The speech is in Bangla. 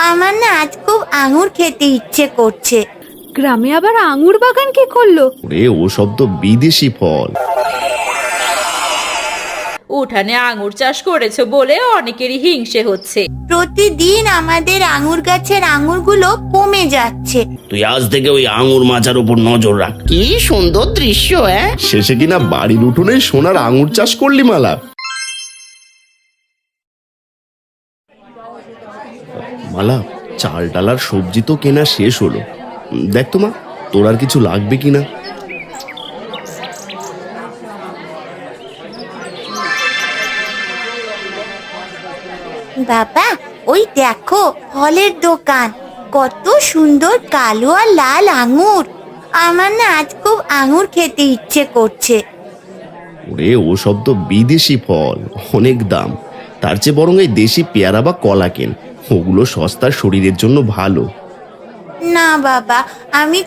আমার না আজ খুব আঙুর খেতে ইচ্ছে করছে। গ্রামে আবার আঙুর বাগান কে করলো? ওরে ওসব তো বিদেশি ফল। উঠানে আঙুর চাষ করেছো বলে অনেকেরই হিংসে হচ্ছে। প্রতিদিন আমাদের আঙুর গাছের আঙুরগুলো কমে যাচ্ছে। তুই আজ থেকে ওই আঙুর মাচার উপর নজর রাখ। কি সুন্দর দৃশ্য! শেষে কিনা বাড়ির উঠোনে সোনার আঙুর চাষ করলি মালা। মালা, চাল ডাল আর সবজি তো কেনা শেষ হলো। দেখ তো মা, তোর আর কিছু লাগবে কিনা। বাবা, ওই দেখো ফলের দোকান, কত সুন্দর কালো আর লাল আঙুর। আমার না আজ খুব আঙুর খেতে ইচ্ছে করছে। ওরে ওসব তো বিদেশি ফল, অনেক দাম। তার চেয়ে বরং এই দেশি পেয়ারা বা কলা কেন, ওগুলো সস্তা, শরীরের জন্য ভালো। না বাবা, আমি